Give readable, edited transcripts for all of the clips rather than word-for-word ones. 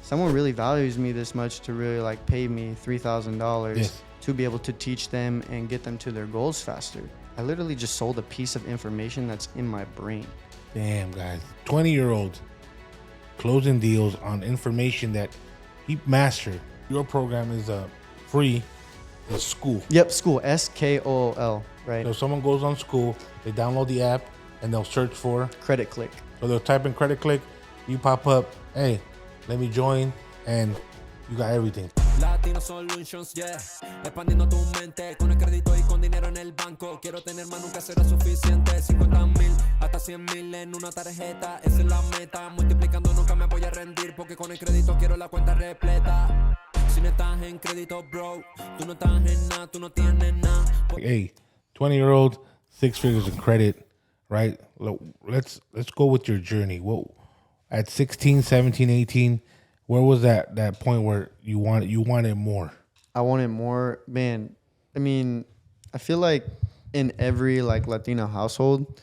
someone really values me this much to really like pay me $3,000 to be able to teach them and get them to their goals faster. I literally just sold a piece of information that's in my brain. Damn, guys. 20-year-old closing deals on information that he mastered. Your program is free. It's school. Yep, school. SKOOL, right? So if someone goes on school, they download the app, and they'll search for Credit Click. So they'll type in Credit Click. You pop up, hey, let me join, and you got everything. Latino Solutions, yeah. Expandiendo tu mente con el crédito y con dinero en el banco. Quiero tener más, nunca será suficiente. 50,000 hasta 100,000 en una tarjeta. Esa es la meta. Multiplicando nunca me voy a rendir porque con el crédito quiero la cuenta repleta. Si no estás en crédito, bro, tú no estás en nada, tú no tienes nada. Hey, 20-year-old, 6 figures in credit, right? Let's go with your journey. What at 16, 17, 18, where was that point where you wanted more? I wanted more, man. I mean, I feel like in every like Latino household,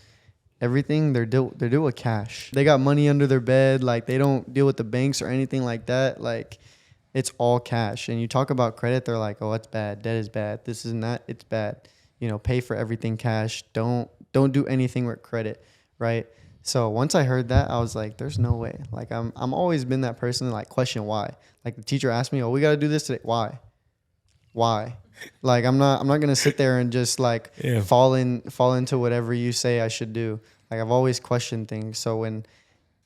everything they're deal with cash. They got money under their bed, like they don't deal with the banks or anything like that. Like it's all cash. And you talk about credit, they're like, "Oh, it's bad. Debt is bad. This is not. It's bad. You know, pay for everything cash. Don't do anything with credit, right?" So once I heard that, I was like, "There's no way." Like I'm always been that person to like question why. Like the teacher asked me, "Oh, we got to do this today. Why? Like I'm not gonna sit there and just like fall into whatever you say I should do. Like I've always questioned things. So when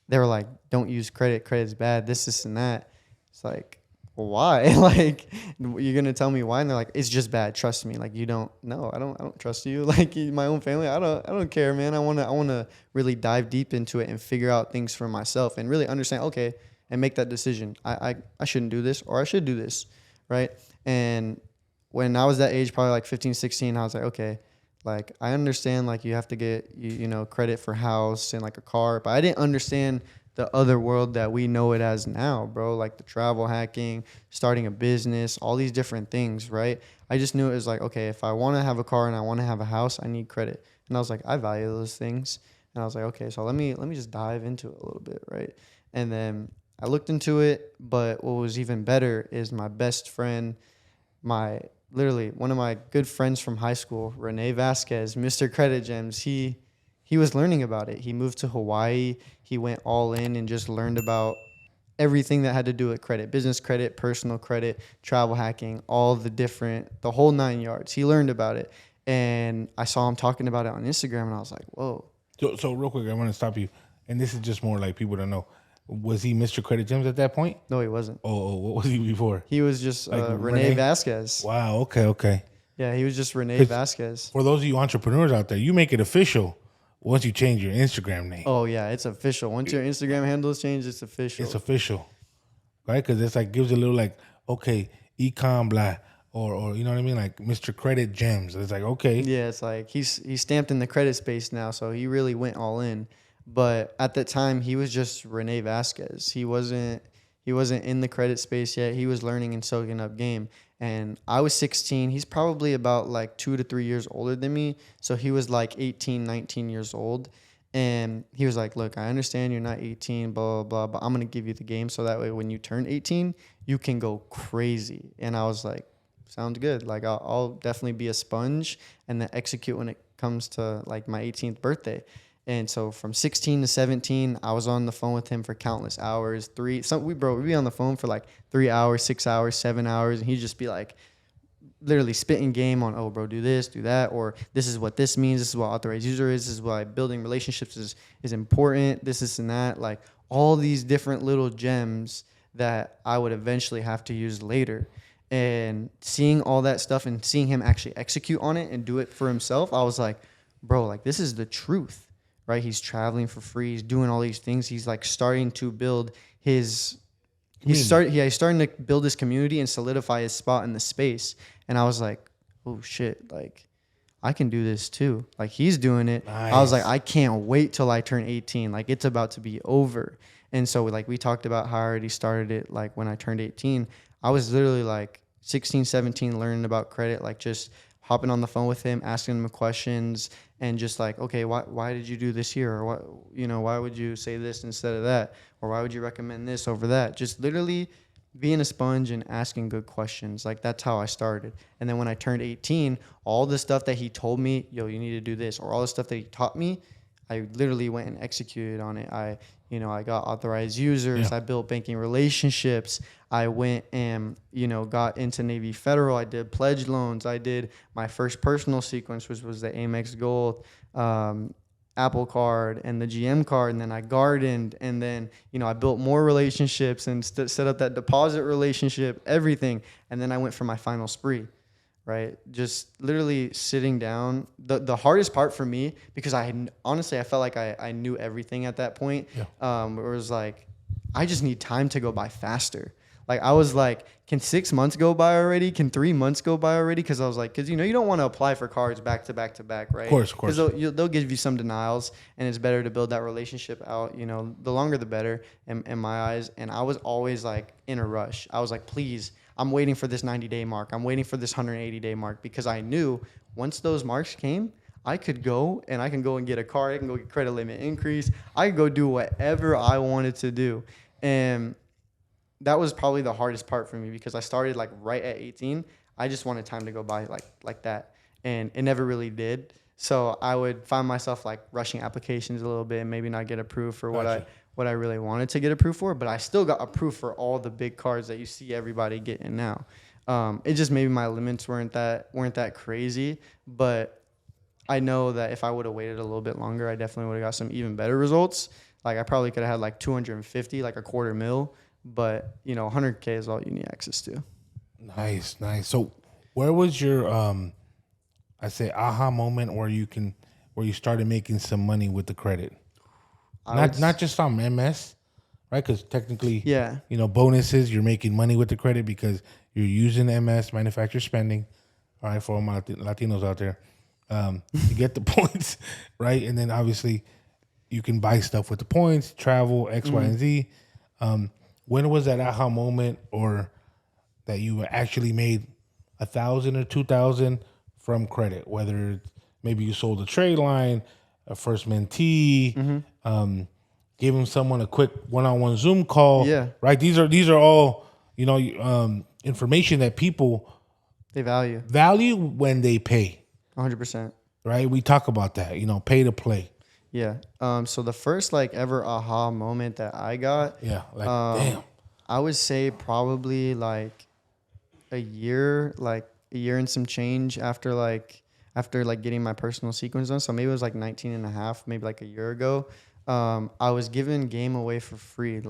they were like, "Don't use credit. Credit's bad. This and that," it's like, well, why? Like you're gonna tell me why? And they're like, "It's just bad. Trust me." Like you don't. No, I don't trust you. Like my own family, I don't care, man. I wanna really dive deep into it and figure out things for myself and really understand. Okay, and make that decision. I shouldn't do this or I should do this, right? And when I was that age, probably like 15, 16, I was like, okay, like I understand like you have to get you know credit for house and like a car, but I didn't understand the other world that we know it as now, bro. Like the travel hacking, starting a business, all these different things, right? I just knew it was like, okay, if I want to have a car and I want to have a house, I need credit. And I was like, I value those things. And I was like, okay, so let me just dive into it a little bit, right? And then I looked into it, but what was even better is my best friend, literally one of my good friends from high school, Rene Vasquez, Mr. Credit Gems, he was learning about it. He moved to Hawaii. He went all in and just learned about everything that had to do with credit, business credit, personal credit, travel hacking, the whole 9 yards. He learned about it. And I saw him talking about it on Instagram and I was like, whoa. So real quick, I want to stop you. And this is just more like people to know. Was he Mr. Credit Gems at that point? No, he wasn't. Oh, what was he before? He was just like Rene Vasquez. Wow, okay. Yeah, he was just Rene Vasquez. For those of you entrepreneurs out there, you make it official once you change your Instagram name. Oh, yeah, it's official. Once your Instagram handle is changed, it's official. It's official, right? Because it's like gives a little like, okay, econ blah, or you know what I mean? Like Mr. Credit Gems. It's like, okay. Yeah, it's like he's stamped in the credit space now, so he really went all in. But at that time, he was just Rene Vasquez. He wasn't in the credit space yet. He was learning and soaking up game. And I was 16. He's probably about like 2 to 3 years older than me. So he was like 18, 19 years old. And he was like, look, I understand you're not 18, blah, blah, blah, but I'm going to give you the game. So that way when you turn 18, you can go crazy. And I was like, sounds good. Like I'll definitely be a sponge and then execute when it comes to like my 18th birthday. And so from 16 to 17, I was on the phone with him for countless hours. We'd be on the phone for like 3 hours, 6 hours, 7 hours. And he'd just be like literally spitting game on, oh, bro, do this, do that. Or this is what this means. This is what authorized user is. This is why building relationships is important. This and that. Like all these different little gems that I would eventually have to use later. And seeing all that stuff and seeing him actually execute on it and do it for himself, I was like, bro, like this is the truth. Right, he's traveling for free. He's doing all these things. He's like starting to build he's starting to build his community and solidify his spot in the space. And I was like, oh shit, like I can do this too. Like he's doing it. Nice. I was like, I can't wait till I turn 18. Like it's about to be over. And so like we talked about how I already started it. Like when I turned 18, I was literally like 16, 17 learning about credit, like just hopping on the phone with him, asking him questions, and just like, okay, why did you do this here? Or what, why would you say this instead of that? Or why would you recommend this over that? Just literally being a sponge and asking good questions. Like, that's how I started. And then when I turned 18, all the stuff that he told me, yo, you need to do this, or all the stuff that he taught me, I literally went and executed on it. I got authorized users. I built banking relationships. I went and, got into Navy Federal. I did pledge loans. I did my first personal sequence, which was the Amex Gold, Apple card and the GM card. And then I gardened, and then, I built more relationships and set up that deposit relationship, everything. And then I went for my final spree. Right, just literally sitting down. The hardest part for me, because honestly I felt like I knew everything at that point. Yeah. It was like, I just need time to go by faster. Like, I was like, can 6 months go by already? Can 3 months go by already? Because I was like, because you don't want to apply for cards back to back to back, right? Of course. Because they'll give you some denials, and it's better to build that relationship out. The longer the better, in my eyes. And I was always like in a rush. I was like, please. I'm waiting for this 90-day mark. I'm waiting for this 180-day mark, because I knew once those marks came, I can go and get a car. I can go get credit limit increase. I could go do whatever I wanted to do. And that was probably the hardest part for me, because I started like right at 18. I just wanted time to go by like that. And it never really did. So I would find myself like rushing applications a little bit and maybe not get approved for what I really wanted to get approved for, but I still got approved for all the big cards that you see everybody getting now. It just maybe my limits weren't that crazy, but I know that if I would have waited a little bit longer, I definitely would have got some even better results. Like, I probably could have had like 250, like a $250,000, but 100K is all you need access to. Nice. So where was your, aha moment where you started making some money with the credit? Not just on MS, right? Because technically, bonuses, you're making money with the credit because you're using MS, manufacturer spending, all right, for all my Latinos out there, to get the points, right? And then obviously you can buy stuff with the points, travel, X, Y, and Z. When was that aha moment, or that you actually made 1,000 or 2,000 from credit? Whether it's maybe you sold a trade line, a first mentee, give them someone a quick one-on-one Zoom call. Yeah. Right. These are all, information that people they value when they pay. 100%. Right. We talk about that, pay to play. Yeah. So the first ever aha moment that I got. Yeah. Damn. I would say probably a year and some change after getting my personal sequence done. So maybe it was 19 and a half, maybe a year ago. I was giving game away for free,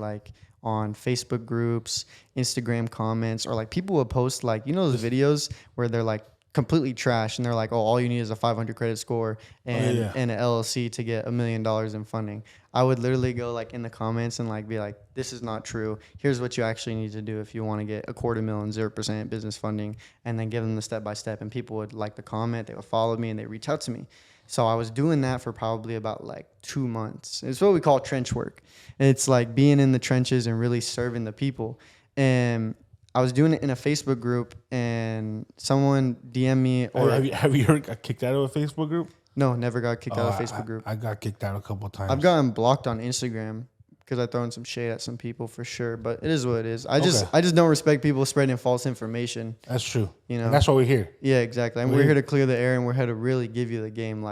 on Facebook groups, Instagram comments, or people would post those videos where they're completely trash and they're like, oh, all you need is a 500 credit score and an LLC to get $1 million in funding. I would literally go in the comments and be like, this is not true. Here's what you actually need to do if you want to get $250,000 and 0% business funding, and then give them the step-by-step, and people would like the comment, they would follow me, and they reach out to me. So I was doing that for probably about 2 months. It's what we call trench work. It's being in the trenches and really serving the people. And I was doing it in a Facebook group, and someone DM'd me. Or have you ever got kicked out of a Facebook group? No, never got kicked out of a Facebook group. I got kicked out a couple of times. I've gotten blocked on Instagram because I thrown some shade at some people for sure. But it is what it is. I just don't respect people spreading false information. That's true. And that's why we're here. Yeah, exactly. And we're here to clear the air, and we're here to really give you the game.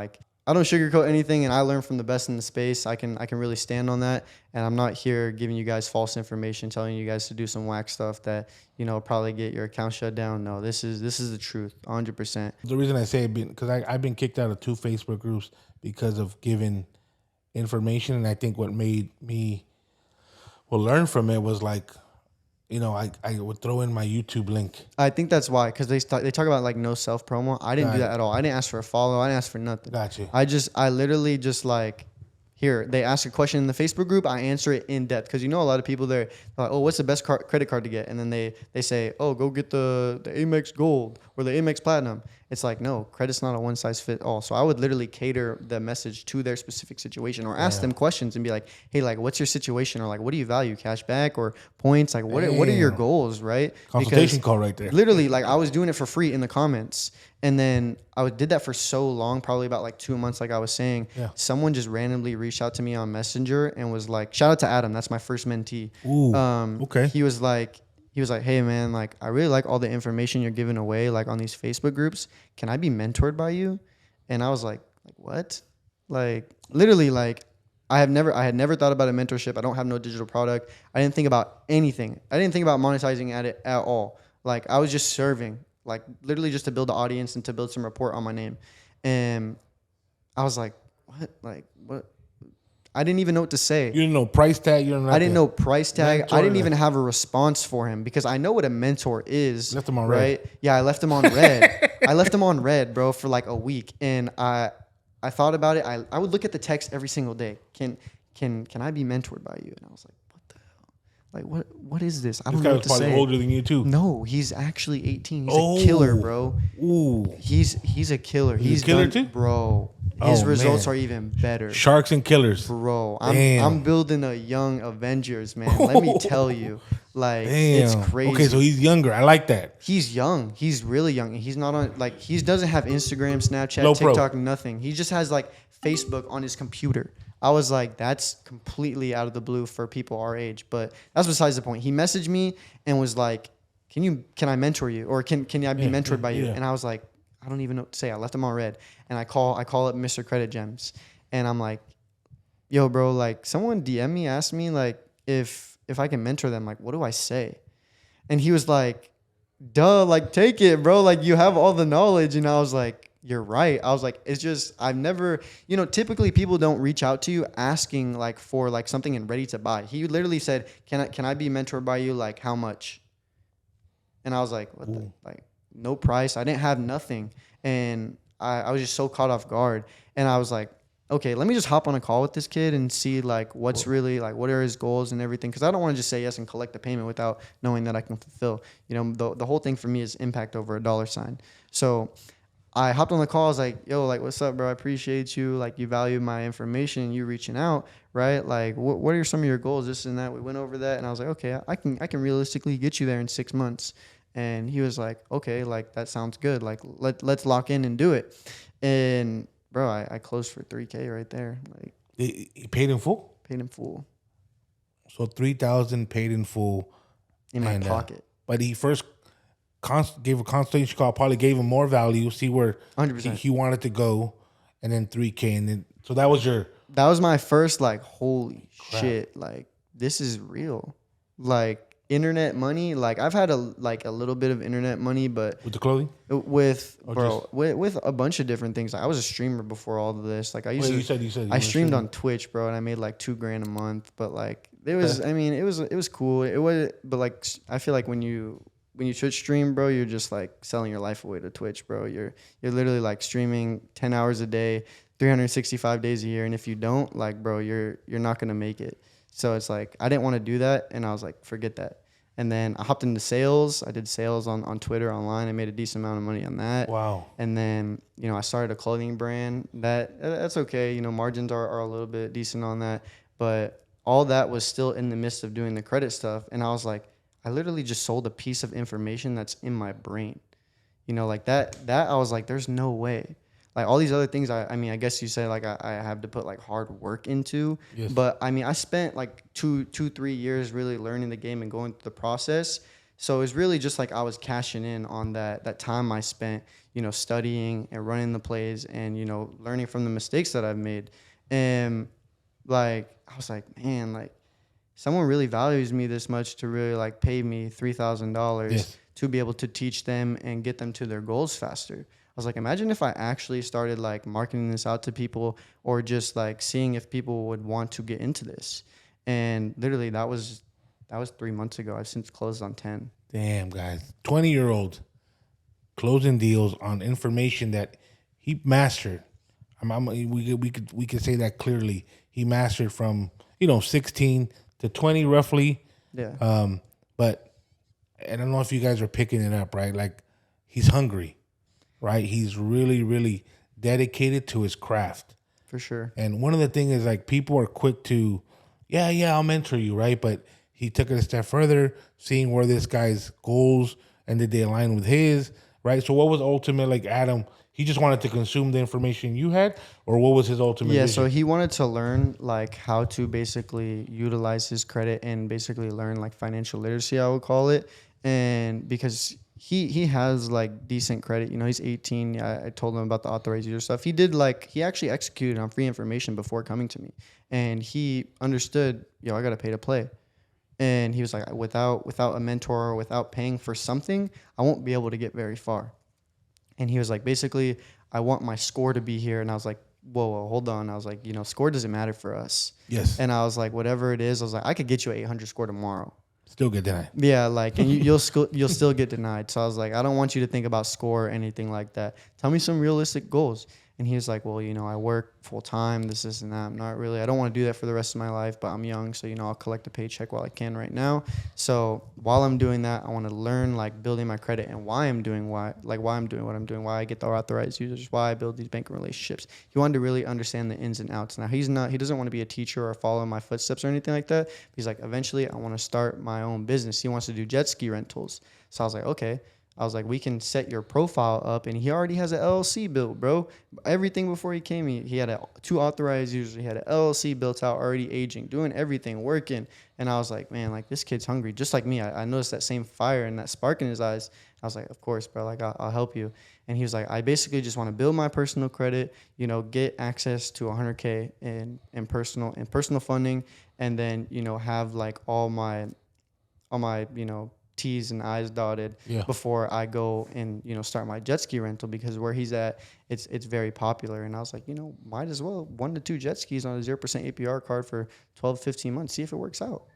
I don't sugarcoat anything, and I learn from the best in the space. I can really stand on that, and I'm not here giving you guys false information, telling you guys to do some whack stuff that probably get your account shut down. No, this is the truth, 100%. The reason I say it because I've been kicked out of 2 Facebook groups because of giving information, and I think what made me learn from it was I would throw in my YouTube link. I think that's why, because they talk about no self promo. I didn't do that at all. I didn't ask for a follow. I didn't ask for nothing. Gotcha. I literally just here, they ask a question in the Facebook group, I answer it in depth. Because a lot of people there, like, oh, what's the best credit card to get? And then they say, oh, go get the Amex Gold or the Amex Platinum. It's no, credit's not a one size fit all. So I would literally cater the message to their specific situation, or ask them questions and be like, hey, what's your situation? Or what do you value, cash back or points? What are your goals, right? Consultation call right there. Literally, I was doing it for free in the comments. And then did that for so long, probably about like 2 months, like I was saying. Yeah. Someone just randomly reached out to me on Messenger and was like, shout out to Adam, that's my first mentee. Ooh, okay. He was like, hey man, like I really like all the information you're giving away, like on these Facebook groups. Can I be mentored by you? And I was like what? Like literally, like I had never thought about a mentorship. I don't have no digital product. I didn't think about anything. I didn't think about monetizing at it at all. Like I was just serving, like literally just to build the audience and to build some rapport on my name. And I was like, what? Like what? I didn't even know what to say. You didn't know price tag. I didn't know price tag. Mentor, I didn't even have a response for him because I know what a mentor is. Left him on right? red. Yeah, I left him on red. I left him on red, bro, for like a week. And I thought about it. I would look at the text every single day. Can I be mentored by you? And I was like, what the hell? Like what is this? I don't know what to say. This guy was probably older than you too. No, he's actually 18. He's a killer, bro. Ooh. He's a killer. He's a killer done, too? Bro. His Oh, results man. are even better. Sharks and killers. Bro, Damn. I'm building a young Avengers, man. Let me tell you. Like, it's crazy. Okay, so he's younger. I like that. He's young. He's really young. He's not on, like, he doesn't have Instagram, Snapchat, Low pro. TikTok, nothing. He just has, like, Facebook on his computer. I was like, that's completely out of the blue for people our age. But that's besides the point. He messaged me and was like, can I mentor you? Or can I be mentored by you? yeah. And I was like, I don't even know what to say. I left him on red. And I call up Mr. Credit Gems. And I'm like, yo, bro, like someone DM me, asked me like if I can mentor them. Like, what do I say? And he was like, duh, like take it, bro. Like you have all the knowledge. And I was like, you're right. I was like, it's just, I've never, typically people don't reach out to you asking like for like something and ready to buy. He literally said, can I be mentored by you? Like how much? And I was like, what the, like no price. I didn't have nothing. And I was just so caught off guard. And I was like, okay, let me just hop on a call with this kid and see like what's really like, what are his goals and everything. Cause I don't want to just say yes and collect the payment without knowing that I can fulfill, the whole thing for me is impact over a $. So I hopped on the call. I was like, yo, like, what's up, bro? I appreciate you. Like you value my information, you reaching out, right? Like what are some of your goals? This and that. We went over that and I was like, okay, I can realistically get you there in 6 months. And he was like, okay, like that sounds good. Like let's lock in and do it. And bro, I closed for $3,000 right there. Like He paid in full? paid in full. So $3,000 paid in full. In my pocket. But he first gave a consultation call, probably gave him more value, see where 100%. he wanted to go, and then $3,000. And then, so that was my first like, holy shit, like this is real. Like internet money, like I've had a little bit of internet money, but with the clothing, with a bunch of different things. Like, I was a streamer before all of this. Like you said I streamed on Twitch, bro, and I made like $2,000 a month. But like it was, I mean, it was cool. It was, but like I feel like when you Twitch stream, bro, you're just like selling your life away to Twitch, bro. You're literally like streaming 10 hours a day, 365 days a year, and if you don't, like, bro, you're not gonna make it. So it's like, I didn't want to do that. And I was like, forget that. And then I hopped into sales. I did sales on Twitter, online. I made a decent amount of money on that. Wow. And then, I started a clothing brand. That's okay. Margins are a little bit decent on that. But all that was still in the midst of doing the credit stuff. And I was like, I literally just sold a piece of information that's in my brain. Like that I was like, there's no way. Like all these other things, I mean, I guess you say like I have to put like hard work into, yes. But I mean, I spent like 2-3 years really learning the game and going through the process. So it's really just like I was cashing in on that time I spent, studying and running the plays and, learning from the mistakes that I've made. And like, I was like, man, like someone really values me this much to really like pay me $3,000 yes. to be able to teach them and get them to their goals faster. I was like, imagine if I actually started like marketing this out to people or just like seeing if people would want to get into this. And literally that was 3 months ago. I've since closed on 10. Damn, guys. 20-year-old closing deals on information that he mastered. We could say that clearly. He mastered from, 16 to 20 roughly. Yeah. But I don't know if you guys are picking it up, right? Like he's hungry. Right, he's really, really dedicated to his craft. For sure. And one of the things is like people are quick to, yeah, I'll mentor you, right? But he took it a step further, seeing where this guy's goals and did they align with his, right? So what was ultimate, like Adam, he just wanted to consume the information you had, or what was his ultimate Yeah, vision? so he wanted to learn like how to basically utilize his credit and basically learn like financial literacy, I would call it. And because he has like decent credit, you know, he's 18. I told him about the authorized user stuff. He actually executed on free information before coming to me, and he understood, I got to pay to play. And he was like, without a mentor or without paying for something, I won't be able to get very far. And he was like, basically, I want my score to be here. And I was like, whoa, hold on. I was like, score doesn't matter for us. Yes. And I was like, whatever it is, I was like, I could get you an 800 score tomorrow. Still get denied. Yeah, like, and you'll still get denied. So I was like, I don't want you to think about score or anything like that. Tell me some realistic goals. And he was like, well, I work full time, this and that. I don't want to do that for the rest of my life, but I'm young. So, I'll collect a paycheck while I can right now. So while I'm doing that, I want to learn like building my credit and why I'm doing what I'm doing, why I get the authorized users, why I build these banking relationships. He wanted to really understand the ins and outs. Now he doesn't want to be a teacher or follow my footsteps or anything like that. He's like, eventually I want to start my own business. He wants to do jet ski rentals. So I was like, okay. I was like, we can set your profile up. And he already has an LLC built, bro. Everything before he came, he had 2 authorized users. He had an LLC built out, already aging, doing everything, working. And I was like, man, like this kid's hungry. Just like me. I noticed that same fire and that spark in his eyes. I was like, of course, bro. Like, I'll help you. And he was like, I basically just want to build my personal credit, get access to 100K in personal funding. And then, have like all my T's and I's dotted before I go and, start my jet ski rental, because where he's at, it's very popular. And I was like, might as well 1 to 2 jet skis on a 0% APR card for 12, 15 months. See if it works out.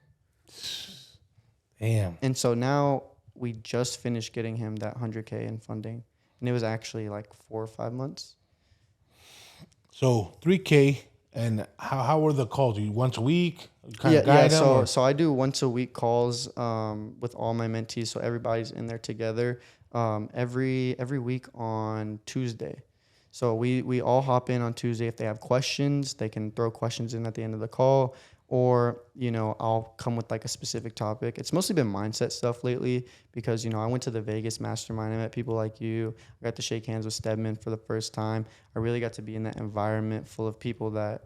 Damn. And so now we just finished getting him that 100K in funding. And it was actually like 4 or 5 months. So 3K. And how were the calls? You once a week? So I do once a week calls with all my mentees, so everybody's in there together every week on Tuesday. So we all hop in on Tuesday. If they have questions, they can throw questions in at the end of the call, or I'll come with like a specific topic. It's mostly been mindset stuff lately because I went to the Vegas mastermind. I met people like you. I got to shake hands with Stedman for the first time. I really got to be in that environment full of people that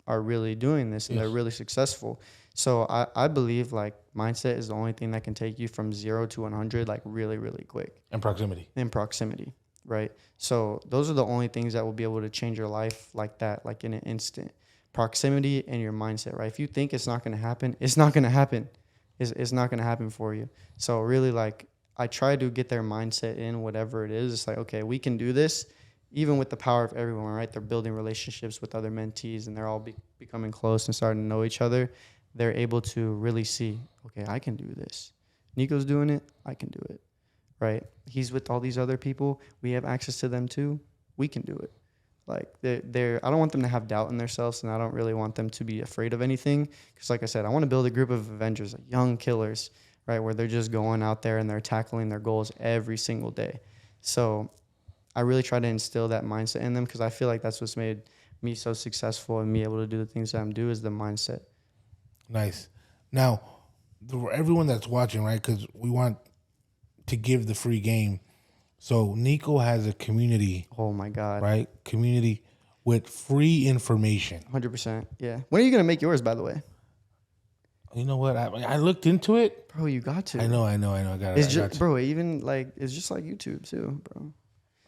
are really doing this and they're really successful. So I believe like mindset is the only thing that can take you from 0 to 100 like really, really quick. And proximity. Right? So those are the only things that will be able to change your life like that, like in an instant. Proximity and your mindset, right? If you think it's not going to happen, it's not going to happen. It's not going to happen for you. So really like I try to get their mindset in whatever it is. It's like, okay, we can do this. Even with the power of everyone, right? They're building relationships with other mentees and they're all becoming close and starting to know each other. They're able to really see, okay, I can do this. NEECO's doing it. I can do it, right? He's with all these other people. We have access to them too. We can do it. Like I don't want them to have doubt in themselves, and I don't really want them to be afraid of anything. Because like I said, I want to build a group of Avengers, like young killers, right? Where they're just going out there and they're tackling their goals every single day. So I really try to instill that mindset in them because I feel like that's what's made me so successful and me able to do the things that I'm doing is the mindset. Nice. Now, everyone that's watching, right, because we want to give the free game. So NEECO has a community. Oh, my God. Right? Community with free information. 100%. Yeah. When are you going to make yours, by the way? You know what? I looked into it. Bro, you got to. I know. I got it. Bro, even like, it's just like YouTube too, bro.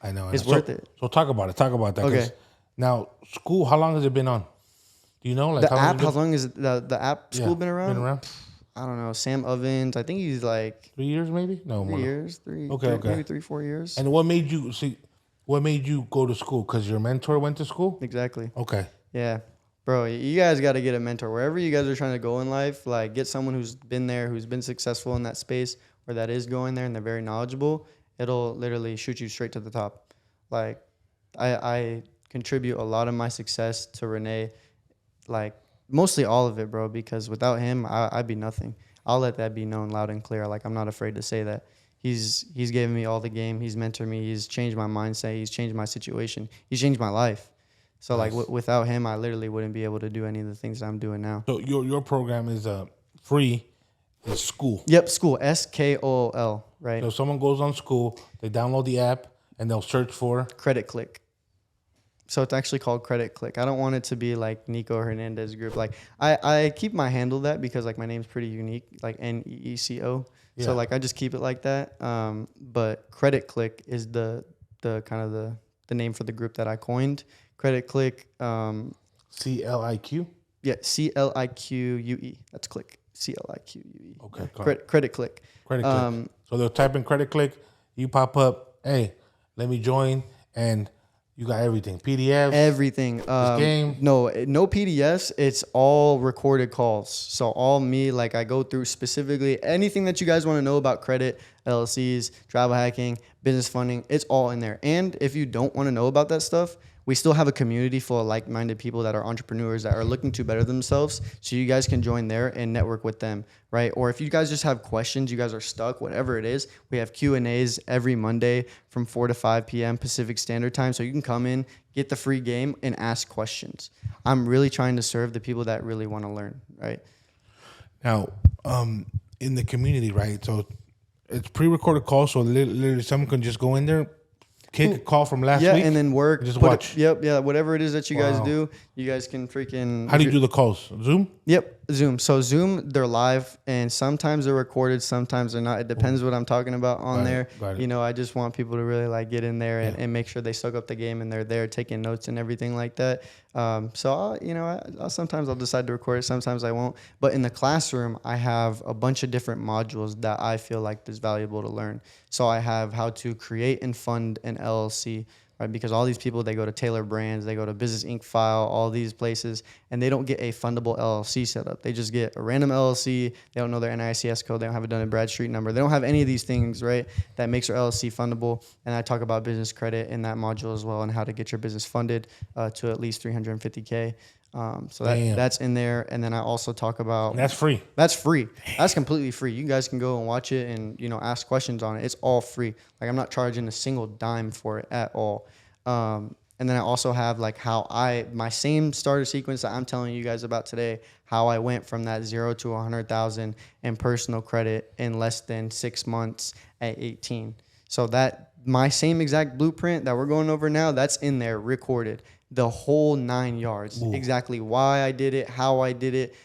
I know. It's worth it. So talk about it. Talk about that. Okay. Now, school, how long has it been on? Do you know? Like how long has the app school been around? Been around? I don't know. Sam Ovens, I think he's like 3 years maybe? No, 3 more. years. Okay. Maybe 3-4 years. And what made you go to school? Because your mentor went to school? Exactly. Okay. Yeah. Bro, you guys got to get a mentor. Wherever you guys are trying to go in life, like get someone who's been there, who's been successful in that space, or that is going there and they're very knowledgeable. It'll literally shoot you straight to the top. Like, I contribute a lot of my success to Renee, like mostly all of it, bro, because without him, I'd be nothing. I'll let that be known loud and clear. Like, I'm not afraid to say that. He's given me all the game. He's mentored me. He's changed my mindset. He's changed my situation. He's changed my life. So, nice. Like, without him, I literally wouldn't be able to do any of the things that I'm doing now. So, your program is free. It's school. Yep, school. SKOOL, right? So if someone goes on school, they download the app and they'll search for Credit Click. So it's actually called Credit Click. I don't want it to be like NEECO Hernandez Group. Like I keep my handle that because like my name's pretty unique, like NEECO. Yeah. So like I just keep it like that. But Credit Click is the kind of the name for the group that I coined. Credit Click. CLIQ. Yeah, CLIQUE. That's Click. CLIQUE. Okay. Credit Click. Credit Click. So they'll type in Credit Click. You pop up. Hey, let me join, and you got everything. PDFs. Everything. Game. No PDFs. It's all recorded calls. So all me, like I go through specifically anything that you guys want to know about credit, LLCs, travel hacking, business funding. It's all in there. And if you don't want to know about that stuff, we still have a community full of like-minded people that are entrepreneurs that are looking to better themselves. So you guys can join there and network with them, right? Or if you guys just have questions, you guys are stuck, whatever it is, we have Q&As every Monday from 4 to 5 p.m. Pacific Standard Time. So you can come in, get the free game, and ask questions. I'm really trying to serve the people that really want to learn, right? Now, in the community, right? So it's pre-recorded calls, so literally someone can just go in there, kick a call from last week. Yeah, and then work. Just watch. Whatever it is that you guys do, you guys can freaking... How do you do the calls? Zoom? Yep, Zoom. So Zoom, they're live, and sometimes they're recorded, sometimes they're not. It depends what I'm talking about on there. Got it. You know, I just want people to really like get in there and make sure they soak up the game and they're there taking notes and everything like that. So sometimes I'll decide to record it, sometimes I won't. But in the classroom, I have a bunch of different modules that I feel like is valuable to learn. So I have how to create and fund an LLC, right? Because all these people, they go to Taylor Brands, they go to Business Inc. File, all these places, and they don't get a fundable LLC set up. They just get a random LLC. They don't know their NICS code. They don't have a Dun & Bradstreet number. They don't have any of these things, right, that makes their LLC fundable. And I talk about business credit in that module as well and how to get your business funded to at least $350K. So that's in there. And then I also talk about... And that's free. That's free. That's completely free. You guys can go and watch it and, ask questions on it. It's all free. Like I'm not charging a single dime for it at all. And then I also have like my same starter sequence that I'm telling you guys about today, how I went from that 0 to 100,000 in personal credit in less than 6 months at 18. So that my same exact blueprint that we're going over now, that's in there recorded. The whole 9 yards. Ooh. Exactly why I did it, how I did it,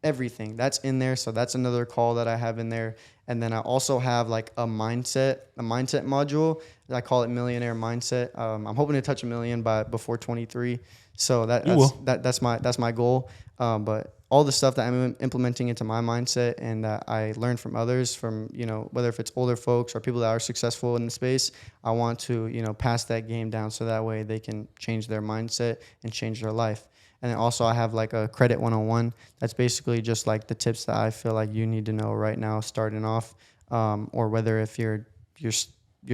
everything. That's in there. So that's another call that I have in there. And then I also have like a mindset module. I call it Millionaire Mindset. I'm hoping to touch 1 million before 23. So that's my goal. But all the stuff that I'm implementing into my mindset and that I learned from others, from whether if it's older folks or people that are successful in the space, I want to pass that game down so that way they can change their mindset and change their life. And then also I have like a credit 101. That's basically just like the tips that I feel like you need to know right now starting off, or whether if you're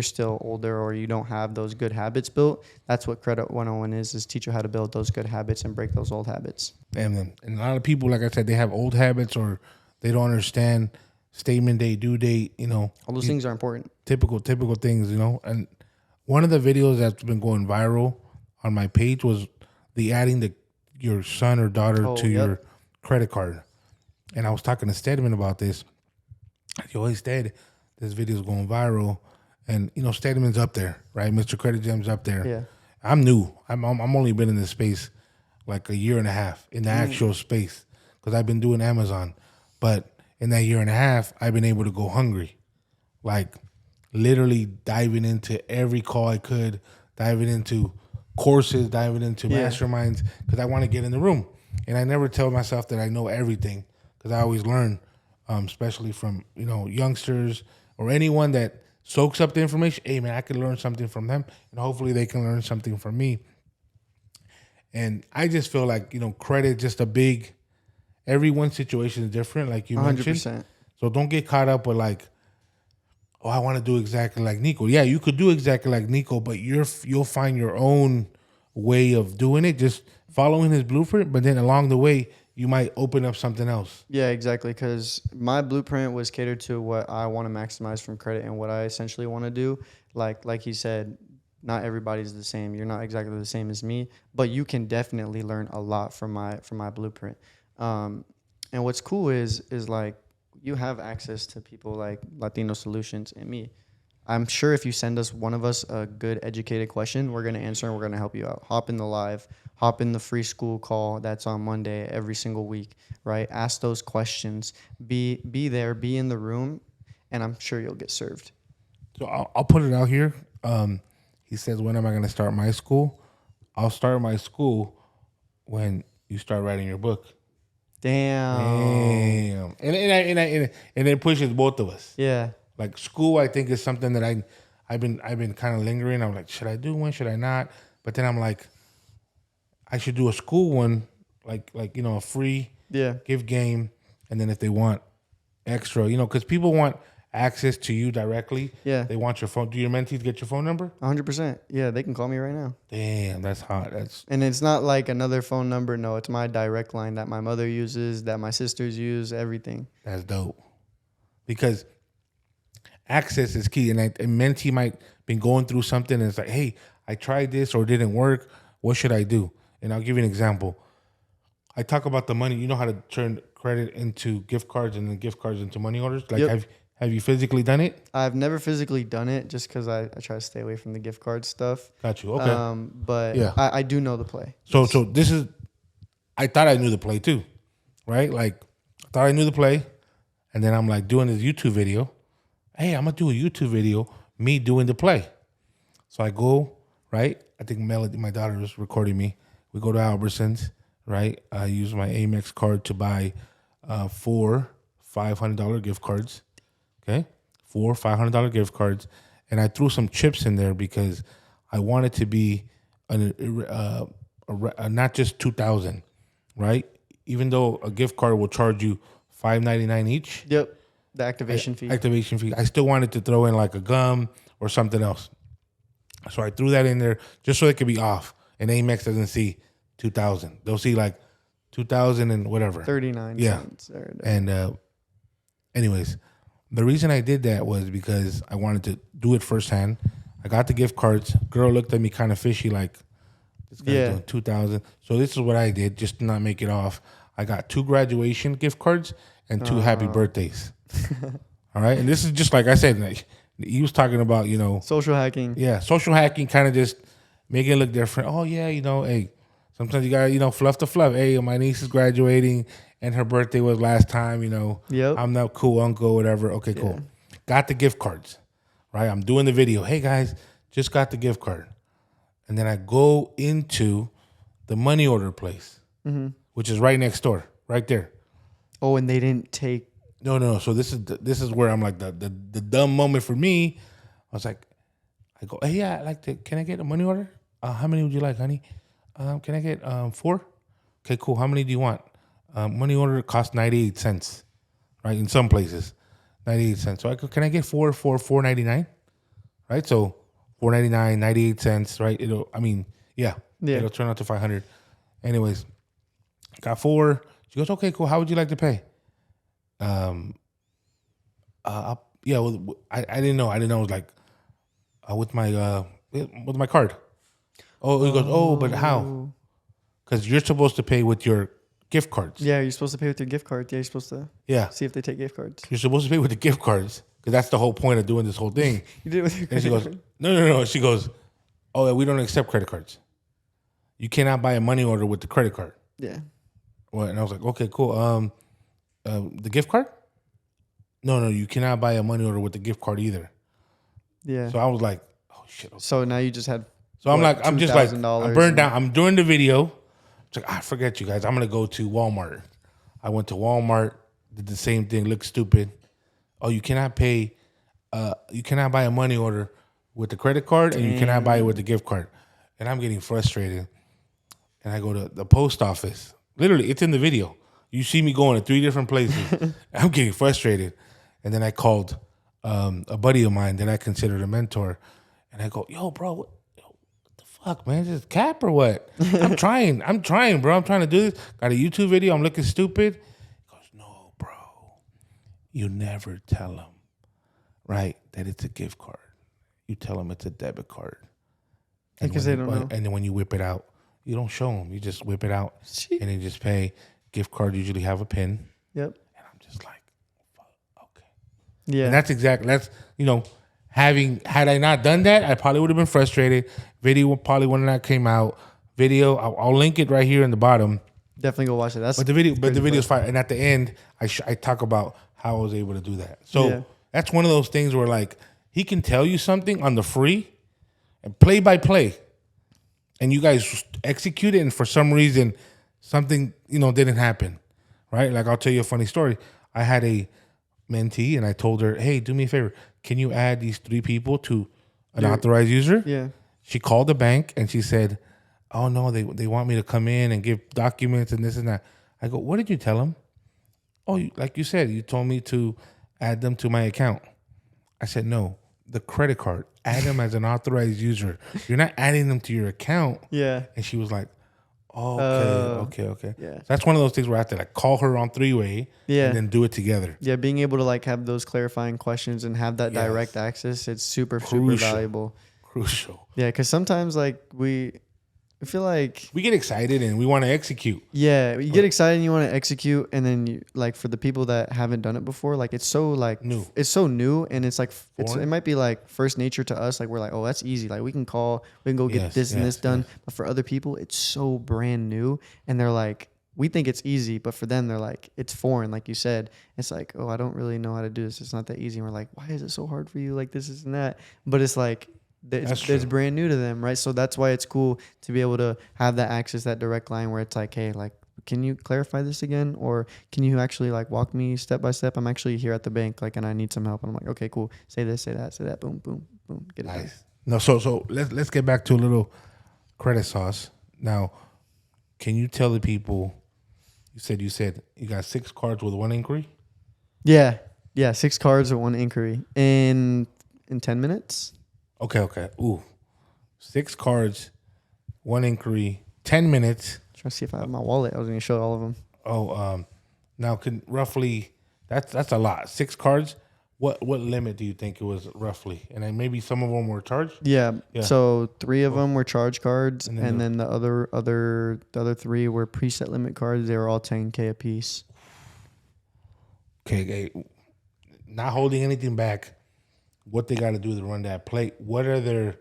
still older or you don't have those good habits built. That's what credit 101 is teach you how to build those good habits and break those old habits. And a lot of people, like I said, they have old habits or they don't understand statement date, due date, All those things are important. Typical things, And one of the videos that's been going viral on my page was the adding your son or daughter to your credit card. And I was talking to Stedman about this. Yo, hey, Sted, this video is going viral. And, Stedman's up there, right? Mr. Credit Gem's up there. Yeah. I'm new. I'm only been in this space like a year and a half in the actual space because I've been doing Amazon. But in that year and a half, I've been able to go hungry. Like literally diving into every call I could, diving into courses, diving into masterminds because I want to get in the room. And I never tell myself that I know everything because I always learn, especially from, youngsters or anyone that soaks up the information. Hey, man, I can learn something from them and hopefully they can learn something from me. And I just feel like, credit just everyone's situation is different, like you 100%. Mentioned. So don't get caught up with like, oh, I want to do exactly like NEECO. Yeah, you could do exactly like NEECO, but you'll find your own way of doing it, just following his blueprint. But then along the way, you might open up something else. Yeah, exactly. Because my blueprint was catered to what I want to maximize from credit and what I essentially want to do. Like he said, not everybody's the same. You're not exactly the same as me, but you can definitely learn a lot from my blueprint. And what's cool is like you have access to people like Latino Solutions and me. I'm sure if you send one of us a good educated question, we're gonna answer and we're gonna help you out. Hop in the live, hop in the free school call that's on Monday every single week, right? Ask those questions. Be there, be in the room, and I'm sure you'll get served. So I'll put it out here. He says, when am I going to start my school? I'll start my school when you start writing your book. Damn. And it pushes both of us. Yeah. Like school, I think is something that I've been kind of lingering. I'm like, should I do one? Should I not? But then I'm like, I should do a school one, like a free give game, and then if they want extra, because people want access to you directly. Yeah. They want your phone. Do your mentees get your phone number? 100%. Yeah, they can call me right now. Damn, that's hot. And it's not like another phone number. No, it's my direct line that my mother uses, that my sisters use, everything. That's dope. Because access is key. And a mentee might been going through something and it's like, hey, I tried this or it didn't work. What should I do? And I'll give you an example. I talk about the money. You know how to turn credit into gift cards and then gift cards into money orders? Like, have you physically done it? I've never physically done it just because I try to stay away from the gift card stuff. Got you. Okay. But yeah. I do know the play. So this is, I thought I knew the play too, right? Like, I thought I knew the play. And then I'm like doing this YouTube video. Hey, I'm going to do a YouTube video, me doing the play. So I go, right? I think Melody, my daughter, was recording me. We go to Albertsons, right? I use my Amex card to buy 4 $500 gift cards. Okay, 4 $500 gift cards, and I threw some chips in there because I wanted to be not just 2,000, right? Even though a gift card will charge you $5.99 each. Yep, the activation fee. Activation fee. I still wanted to throw in like a gum or something else, so I threw that in there just so it could be off. And Amex doesn't see 2,000; they'll see like 2,000 and whatever. 39 cents. And anyways. The reason I did that was because I wanted to do it firsthand. I got the gift cards. Girl looked at me kind of fishy, like, this guy's doing 2,000. So this is what I did, just to not make it off. I got 2 graduation gift cards and 2 happy birthdays. All right? And this is just like I said, like, he was talking about, social hacking. Yeah, social hacking, kind of just making it look different. Oh, yeah, hey, sometimes you got to, fluff the fluff. Hey, my niece is graduating. And her birthday was last time, Yep. I'm the cool uncle, whatever. Okay, cool. Yeah. Got the gift cards, right? I'm doing the video. Hey, guys, just got the gift card. And then I go into the money order place, which is right next door, right there. Oh, and they didn't take. No. So this is where I'm like the dumb moment for me. I was like, I go, hey, yeah, can I get a money order? How many would you like, honey? Can I get 4? Okay, cool. How many do you want? Money order costs 98 cents, right? In some places, 98 cents. So I go, can I get 4 for $4.99? Right? So $4.99, 98 cents, right? It'll turn out to 500. Anyways, got 4. She goes, okay, cool. How would you like to pay? I didn't know. I didn't know. It was like with my card. Oh, he goes, but how? Because you're supposed to pay with your gift cards. Yeah, you're supposed to pay with your gift card. Yeah, you're supposed to see if they take gift cards. You're supposed to pay with the gift cards because that's the whole point of doing this whole thing. You did it with your credit card. No. She goes, oh, yeah, we don't accept credit cards. You cannot buy a money order with the credit card. Yeah. Well, and I was like, okay, cool. The gift card? No, you cannot buy a money order with the gift card either. Yeah. So I was like, oh, shit. Okay. So now you just had. So I'm just like, I'm burned down. I'm doing the video. It's like, I forget you guys. I'm going to go to Walmart. I went to Walmart, did the same thing, looked stupid. Oh, you cannot pay, you cannot buy a money order with the credit card and you cannot buy it with the gift card. And I'm getting frustrated. And I go to the post office. Literally, it's in the video. You see me going to 3 different places. I'm getting frustrated. And then I called a buddy of mine that I considered a mentor. And I go, yo, bro, fuck, man, is this cap or what? I'm trying, bro. I'm trying to do this. Got a YouTube video. I'm looking stupid. He goes, no, bro. You never tell them, right, that it's a gift card. You tell them it's a debit card. Because they don't know. And then when you whip it out, you don't show them. You just whip it out and then just pay. Gift card usually have a PIN. Yep. And I'm just like, fuck. Yeah. And that's had I not done that, I probably would have been frustrated. Video probably wouldn't have came out. Video, I'll link it right here in the bottom. Definitely go watch it. That's But the video's fine. And at the end, I talk about how I was able to do that. So that's one of those things where like he can tell you something on the free and play by play, and you guys execute it, and for some reason something didn't happen, right? Like I'll tell you a funny story. I had a mentee, and I told her, "Hey, do me a favor. Can you add these 3 people to an authorized user?" Yeah. She called the bank and she said, "Oh no, they want me to come in and give documents and this and that." I go, "What did you tell them?" "Oh, like you said, you told me to add them to my account." I said, "No, the credit card. Add them as an authorized user. You're not adding them to your account." Yeah. And she was like, "Oh, okay. Yeah. So that's one of those things where I have to like call her on 3-way and then do it together. Yeah, being able to like have those clarifying questions and have that direct access, it's super valuable. Crucial. Yeah, because sometimes like I feel like we get excited and we want to execute. Yeah, you get excited and you want to execute, and then you, like for the people that haven't done it before, like it's so like new. It's so new, and it's like it might be like first nature to us. Like we're like, oh, that's easy. Like we can go get this and this done. But for other people, it's so brand new, and they're like, we think it's easy, but for them, they're like, it's foreign. Like you said, it's like, oh, I don't really know how to do this. It's not that easy. And we're like, why is it so hard for you? Like this and that. But it's like. It's brand new to them, right? So that's why it's cool to be able to have that access, that direct line where it's like, hey, like, can you clarify this again? Or can you actually like walk me step by step? I'm actually here at the bank, like, and I need some help. And I'm like, okay, cool. Say this, say that, say that. Boom, boom, boom. Get it done. No, so let's get back to a little credit sauce. Now, can you tell the people? You said you got 6 cards with 1 inquiry. Yeah, 6 cards with 1 inquiry in 10 minutes. Okay. Ooh, 6 cards, 1 inquiry, 10 minutes. Trying to see if I have my wallet. I was going to show all of them. Oh, now can roughly that's a lot. 6 cards. What limit do you think it was roughly? And then maybe some of them were charged. Yeah. So 3 of them were charge cards, and then the other 3 were preset limit cards. They were all $10K a piece. Okay. Not holding anything back. What they got to do to run that play? What are their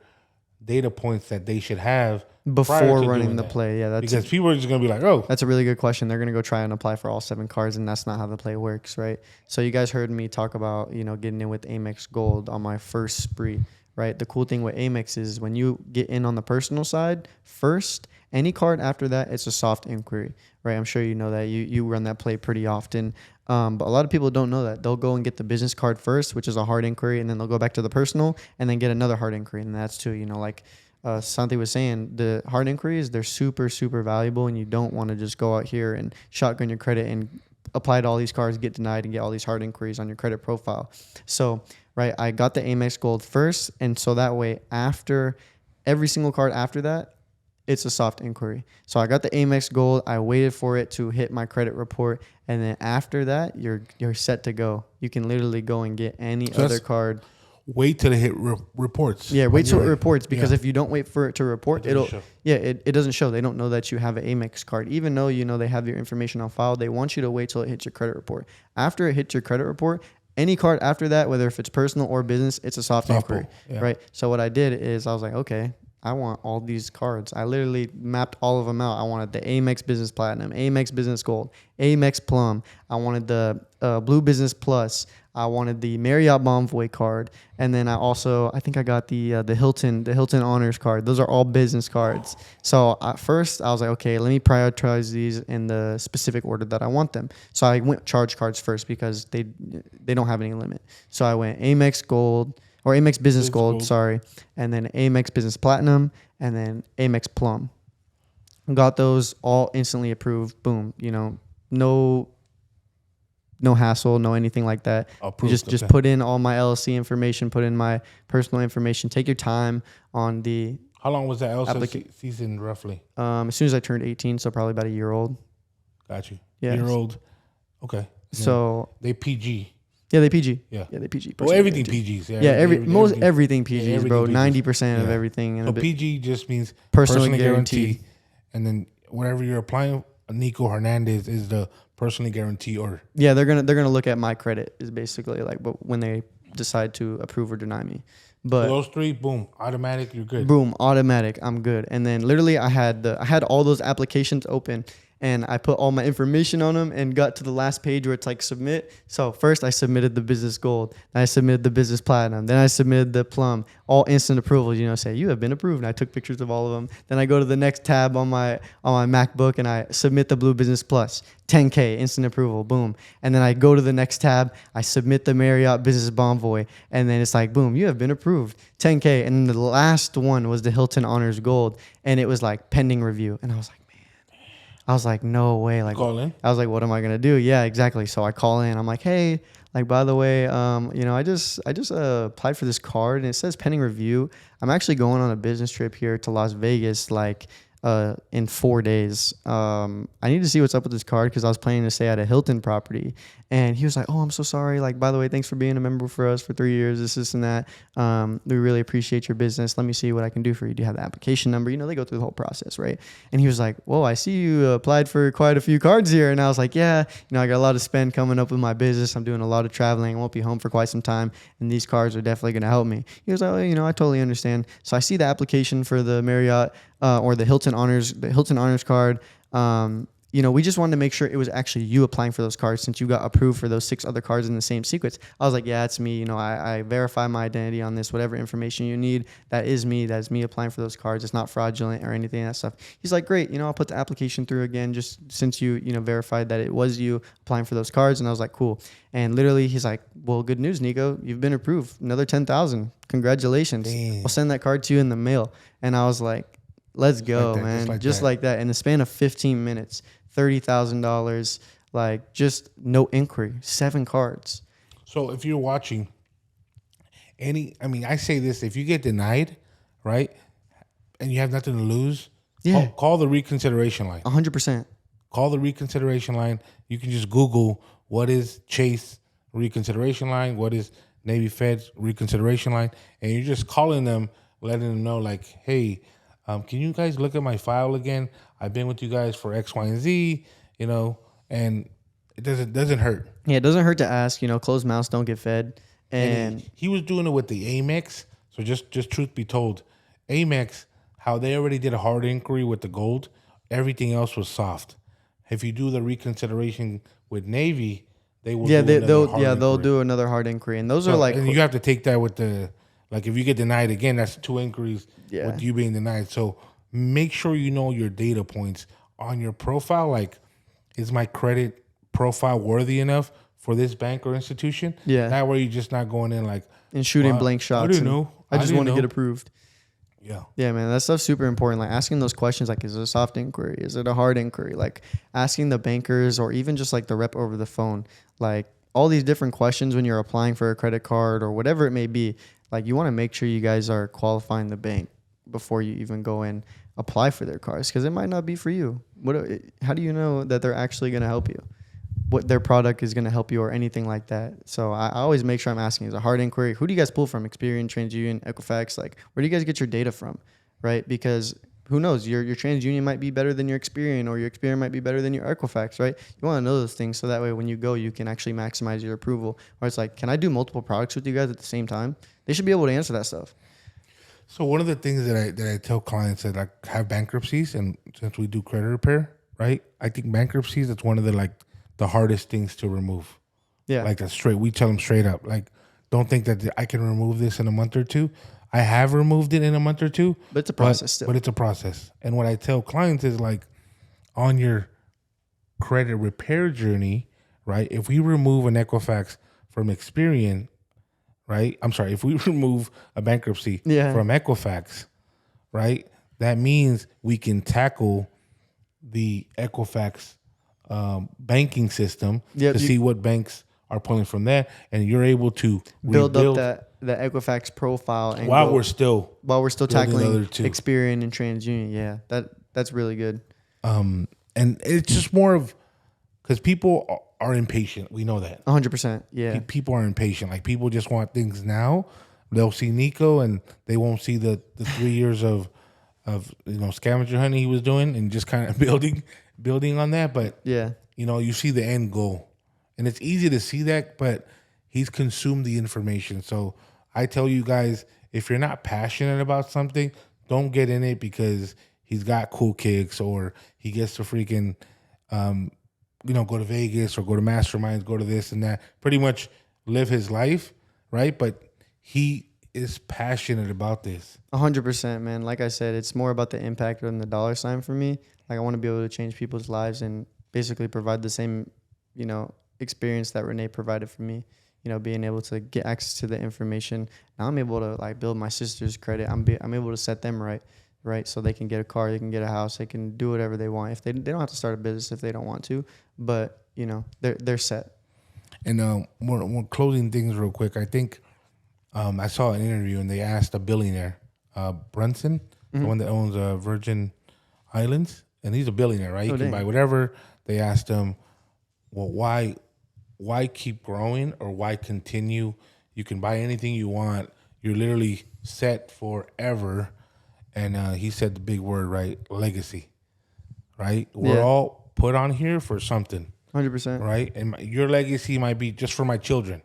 data points that they should have before running the play? Yeah, that's because people are just gonna be like, "Oh, that's a really good question." They're gonna go try and apply for all 7 cards, and that's not how the play works, right? So you guys heard me talk about getting in with Amex Gold on my first spree, right? The cool thing with Amex is when you get in on the personal side first, any card after that, it's a soft inquiry, right? I'm sure you know that you run that play pretty often. But a lot of people don't know that. They'll go and get the business card first, which is a hard inquiry, and then they'll go back to the personal and then get another hard inquiry. And that's too, like Santi was saying, the hard inquiries, they're super, super valuable, and you don't want to just go out here and shotgun your credit and apply to all these cards, get denied, and get all these hard inquiries on your credit profile. So, right, I got the Amex Gold first, and so that way, after every single card after that, it's a soft inquiry. So I got the Amex Gold. I waited for it to hit my credit report, and then after that, you're set to go. You can literally go and get any other card. Wait till it hit reports. Yeah, wait till it reports, because if you don't wait for it to report, it doesn't show. They don't know that you have an Amex card, even though they have your information on file. They want you to wait till it hits your credit report. After it hits your credit report, any card after that, whether if it's personal or business, it's a soft inquiry, right? So what I did is I was like, okay, I want all these cards. I literally mapped all of them out. I wanted the Amex Business Platinum, Amex Business Gold, Amex Plum. I wanted the Blue Business Plus. I wanted the Marriott Bonvoy card, and then I think I got the Hilton Honors card. Those are all business cards. So at first I was like, okay, let me prioritize these in the specific order that I want them. So I went charge cards first because they don't have any limit. So I went Amex Gold. Or Amex Business Gold, sorry. And then Amex Business Platinum, and then Amex Plum. Got those all instantly approved. Boom. No hassle, no anything like that. Just put in all my LLC information, put in my personal information. Take your time on the... How long was that LLC season roughly? As soon as I turned 18, so probably about a year old. Got you. Yeah. Year old. Okay. So... They PG. Yeah, they PG. Yeah, they PG. Well, everything PGs. Everything PGs, bro. 90% of everything. So PG just means personally guaranteed. And then whatever you're applying, Nico Hernandez is the personally guarantee or Yeah, they're gonna look at my credit is basically like, but when they decide to approve or deny me, so but those three, boom, automatic, you're good. boom, automatic, I'm good. And then literally I had all those applications open and I put all my information on them and got to the last page where it's like submit. So first I submitted the business gold, then I submitted the business platinum, then I submitted the plum, all instant approval, say you have been approved. And I took pictures of all of them. Then I go to the next tab on my MacBook and I submit the blue business plus, 10K instant approval, boom. And then I go to the next tab, I submit the Marriott Business Bonvoy, and then it's like, boom, you have been approved, 10K. And then the last one was the Hilton Honors Gold, and it was like pending review. And I was like, no way. Like, Call in. I was like, what am I gonna do? Yeah, exactly. So I call in. I'm like, hey, like, by the way, I just applied for this card and it says pending review. I'm actually going on a business trip here to Las Vegas, like, in 4 days. I need to see what's up with this card because I was planning to stay at a Hilton property. And he was like, oh, I'm so sorry. Like, by the way, thanks for being a member for us for 3 years, this and that. We really appreciate your business. Let me see what I can do for you. Do you have the application number? They go through the whole process, right? And he was like, whoa, I see you applied for quite a few cards here. And I was like, yeah, I got a lot of spend coming up with my business. I'm doing a lot of traveling. I won't be home for quite some time. And these cards are definitely going to help me. He was like, oh, I totally understand. So I see the application for the Marriott or the Hilton Honors card. We just wanted to make sure it was actually you applying for those cards since you got approved for those 6 other cards in the same sequence. I was like, yeah, it's me. I verify my identity on this, whatever information you need. That is me applying for those cards. It's not fraudulent or anything of that stuff. He's like, great. I'll put the application through again just since you verified that it was you applying for those cards. And I was like, cool. And literally he's like, well, good news, NEECO. You've been approved. Another 10,000. Congratulations. Damn. I'll send that card to you in the mail. And I was like, let's go, like that, man. just Like that. In the span of 15 minutes, $30,000, like just no inquiry, 7 cards. So if you're watching I say this, if you get denied, right, and you have nothing to lose, call the reconsideration line. 100%. Call the reconsideration line. You can just Google what is Chase reconsideration line, what is Navy Fed's reconsideration line, and you're just calling them, letting them know like, hey, can you guys look at my file again? I've been with you guys for X, Y, and Z, and it doesn't hurt. Yeah, it doesn't hurt to ask. Closed mouths don't get fed. And he was doing it with the Amex. So just truth be told, Amex, how they already did a hard inquiry with the gold, everything else was soft. If you do the reconsideration with Navy, they will they'll do another hard inquiry, and those are like, and you have to take that with the. Like, if you get denied again, that's 2 inquiries with you being denied. So make sure you know your data points on your profile. Like, is my credit profile worthy enough for this bank or institution? Yeah. That way you're just not going in like... And shooting blank shots. I didn't know. I just want to get approved. Yeah. Yeah, man, that stuff's super important. Like asking those questions, like, is it a soft inquiry? Is it a hard inquiry? Like asking the bankers or even just like the rep over the phone. Like all these different questions when you're applying for a credit card or whatever it may be. Like you want to make sure you guys are qualifying the bank before you even go and apply for their cards because it might not be for you. How do you know that they're actually going to help you? What their product is going to help you or anything like that. So I always make sure I'm asking, is a hard inquiry. Who do you guys pull from? Experian, TransUnion, Equifax? Like where do you guys get your data from? Right? Because who knows? Your TransUnion might be better than your Experian or your Experian might be better than your Equifax, right? You want to know those things so that way when you go, you can actually maximize your approval. Or it's like, can I do multiple products with you guys at the same time? They should be able to answer that stuff. So one of the things that I tell clients that like have bankruptcies, and since we do credit repair, right? I think bankruptcies, it's one of the hardest things to remove. Yeah. Like that's straight. We tell them straight up, like, don't think that I can remove this in a month or two. I have removed it in a month or two. But it's a process still. But it's a process. And what I tell clients is like, on your credit repair journey, right? If we remove an Equifax from Experian, right? I'm sorry, if we remove a bankruptcy from Equifax, right? That means we can tackle the Equifax banking system to see what banks are pulling from that, and you're able to build up the Equifax profile and while we're still tackling Experian and TransUnion. Yeah, that's really good. And it's just more of because people are impatient. We know that 100%. Yeah, people are impatient. Like people just want things now. They'll see NEECO and they won't see the 3 years of scavenger hunting he was doing and just kind of building building on that, but Yeah. you know, you see the end goal, and it's easy to see that. But he's consumed the information. So I tell you guys, if you're not passionate about something, don't get in it because he's got cool kicks or he gets to freaking, go to Vegas or go to masterminds, go to this and that. Pretty much live his life, right? But he is passionate about this. 100%, man. Like I said, it's more about the impact than the dollar sign for me. Like I want to be able to change people's lives and basically provide the same, experience that Renee provided for me. Being able to get access to the information. Now I'm able to like build my sister's credit. I'm able to set them right, so they can get a car, they can get a house, they can do whatever they want. If they don't have to start a business if they don't want to, but they're set. And we're closing things real quick. I think I saw an interview and they asked a billionaire, Brunson, the one that owns Virgin Islands, and he's a billionaire, right? He can buy whatever. They asked him, well, why keep growing or why continue? You can buy anything you want. You're literally set forever. And he said the big word, right? Legacy, right? We're all put on here for something. 100%. Right? And your legacy might be just for my children.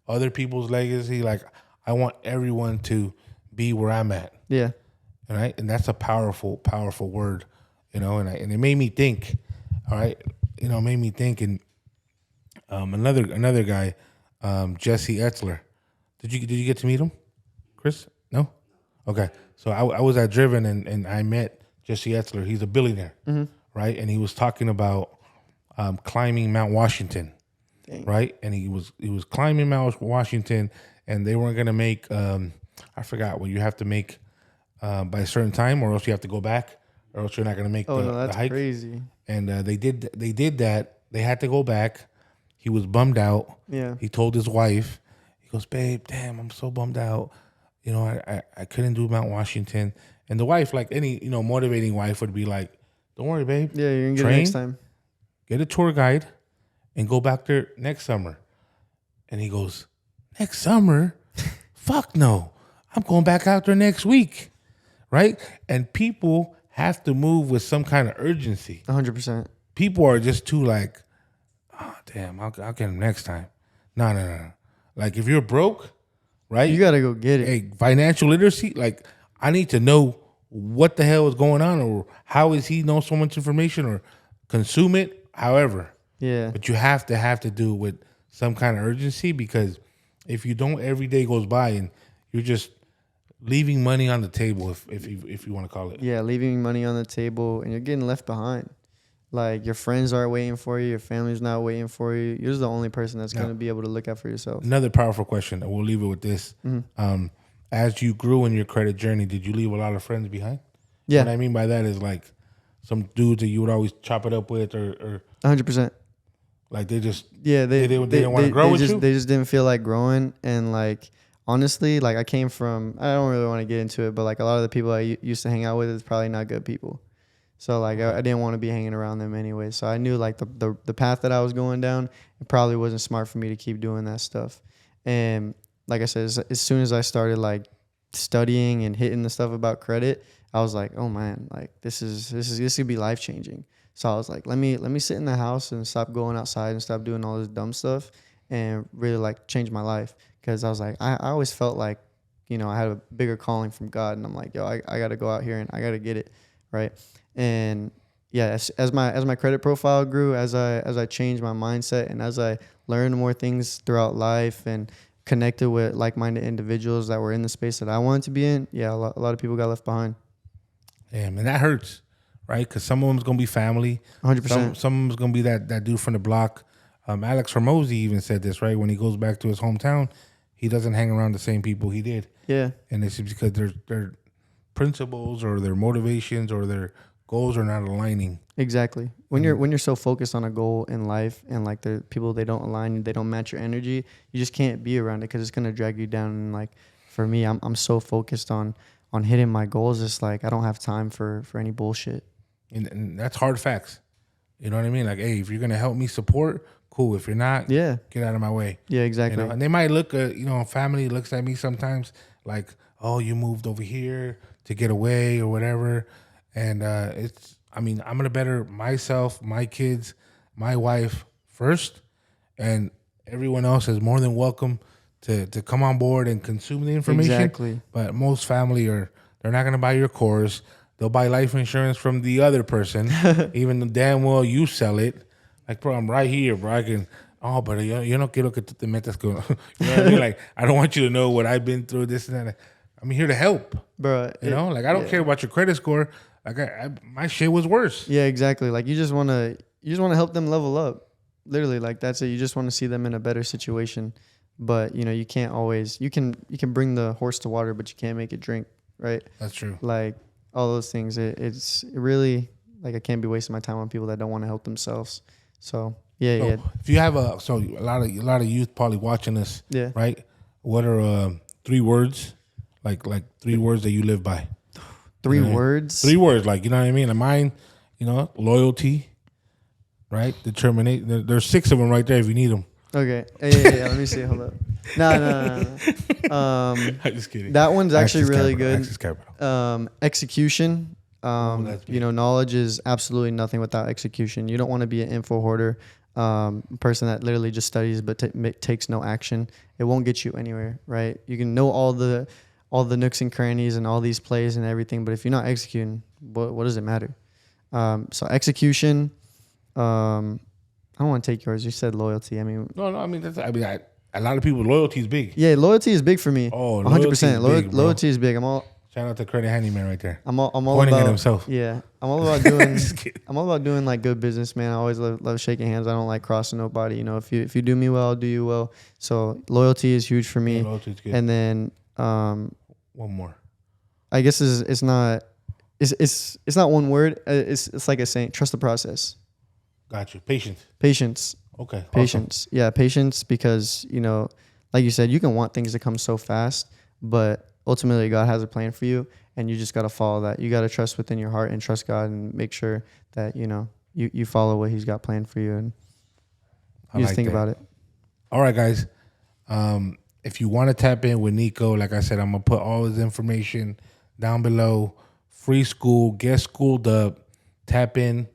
Other people's legacy, like I want everyone to be where I'm at. Yeah. Right? And that's a powerful, powerful word, and it made me think, all right? Made me think. And another guy, Jesse Etzler. Did you get to meet him, Chris? No? Okay. So I was at Driven and I met Jesse Etzler. He's a billionaire, right? And he was talking about climbing Mount Washington, right? And he was climbing Mount Washington, and they weren't gonna make I forgot what you have to make by a certain time, or else you have to go back, or else you're not gonna make that's the hike. crazy. And they did that. They had to go back. He was bummed out. Yeah. He told his wife, he goes, "Babe, damn, I'm so bummed out. I couldn't do Mount Washington." And the wife, like any, motivating wife would be like, "Don't worry, babe. Yeah, you're going to get it next time. Get a tour guide and go back there next summer." And he goes, "Next summer? Fuck no. I'm going back out there next week." Right? And people have to move with some kind of urgency. 100%. People are just too like, "Oh, damn, I'll get him next time." No. Like if you're broke, right? You got to go get it. Hey, financial literacy, like I need to know what the hell is going on, or how is he know so much information, or consume it, however. Yeah. But you have to do it with some kind of urgency, because if you don't, every day goes by and you're just leaving money on the table, if you want to call it. Yeah, leaving money on the table and you're getting left behind. Like your friends aren't waiting for you, your family's not waiting for you. You're just the only person that's going to be able to look out for yourself. Another powerful question, and we'll leave it with this. As you grew in your credit journey, did you leave a lot of friends behind? Yeah. What I mean by that is like some dudes that you would always chop it up with, or 100%. like they just they didn't want to grow with you. They just didn't feel like growing. And like honestly, like I came from, I don't really want to get into it, but like a lot of the people I used to hang out with is probably not good people. So like I didn't want to be hanging around them anyway. So I knew like the path that I was going down, it probably wasn't smart for me to keep doing that stuff. And like I said, as soon as I started like studying and hitting the stuff about credit, I was like, oh man, like this could be life changing. So I was like, let me sit in the house and stop going outside and stop doing all this dumb stuff and really like change my life. Because I was like, I always felt like, I had a bigger calling from God, and I'm like, yo, I got to go out here and I got to get it, right? And yeah, as my credit profile grew, as I changed my mindset, and as I learned more things throughout life and connected with like-minded individuals that were in the space that I wanted to be in, yeah, a lot of people got left behind. Yeah, man, that hurts, right? Because some of them's gonna be family. 100%. Some of them's gonna be that dude from the block. Alex Hormozy even said this, right? When he goes back to his hometown, he doesn't hang around the same people he did. Yeah. And it's because their principles or their motivations or their goals are not aligning. Exactly. When you're so focused on a goal in life, and like the people, they don't align, they don't match your energy, you just can't be around it because it's gonna drag you down. And like for me, I'm so focused on hitting my goals. It's like I don't have time for any bullshit. And that's hard facts. You know what I mean? Like, hey, if you're gonna help me support, cool. If you're not, yeah, get out of my way. Yeah, exactly. And they might look, family looks at me sometimes like, oh, you moved over here to get away or whatever. And I mean, I'm gonna better myself, my kids, my wife first, and everyone else is more than welcome to come on board and consume the information. Exactly. But most family they're not gonna buy your course. They'll buy life insurance from the other person, even damn well you sell it. Like, bro, I'm right here, bro. I can. Oh, but yo no quiero que tú te metas con. You know what I mean? Like, I don't want you to know what I've been through, this and that. I'm here to help, bro. You know, like I don't care about your credit score. Like my shit was worse. Yeah, exactly. Like you just want to help them level up. Literally, like that's it. You just want to see them in a better situation. But you know, you can't always. You can bring the horse to water, but you can't make it drink, right? That's true. Like all those things. It's really like I can't be wasting my time on people that don't want to help themselves. So yeah. If you have a lot of youth probably watching this, Yeah. right? What are 3 words, like 3 words that you live by? 3 You know what I mean? words. 3 words, like, you know what I mean? And mine, you know, loyalty, right? Determination. There's 6 of them right there if you need them. Okay. Yeah. Let me see. Hold up. No. I'm just kidding. That one's actually Access really capital, good. Access capital. Execution. That's big. You know, knowledge is absolutely nothing without execution. You don't want to be an info hoarder, person that literally just studies but takes no action. It won't get you anywhere, right? You can know all the nooks and crannies and all these plays and everything, but if you're not executing, what does it matter? So execution. I don't want to take yours. You said loyalty. I mean, No. I mean, a lot of people, loyalty is big. yeah, loyalty is big for me. Oh, 100%. loyalty is big, bro. Loyalty is big. Shout out to Credit Handyman right there. I'm all Pointing about at himself. Yeah, I'm all about doing. Just kidding. I'm all about doing like good business, man. I always love shaking hands. I don't like crossing nobody. You know, if you do me well, I'll do you well. So loyalty is huge for me. Yeah, loyalty is good. And then One more. I guess it's not one word. It's like a saying. Trust the process. Got you. Patience. Patience. Okay. Patience. Awesome. Yeah, patience, because, you know, like you said, you can want things to come so fast, but ultimately God has a plan for you, and you just got to follow that. You got to trust within your heart and trust God and make sure that, you know, you follow what he's got planned for you, and you just think about it. All right, guys. If you want to tap in with NEECO, like I said, I'm going to put all his information down below. Free school, get schooled up, tap in.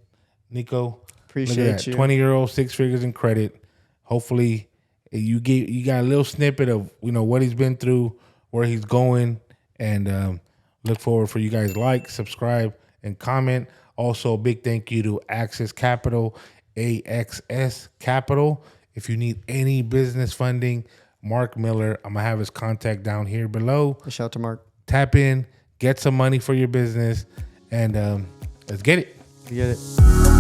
NEECO, Appreciate you. 20-year-old, 6 figures in credit. Hopefully, you got a little snippet of, you know, what he's been through, where he's going, and look forward for you guys like, subscribe, and comment. Also, a big thank you to Access Capital, AXS Capital. If you need any business funding, Mark Miller, I'm gonna have his contact down here below. Shout out to Mark. Tap in, get some money for your business, and let's get it. You get it.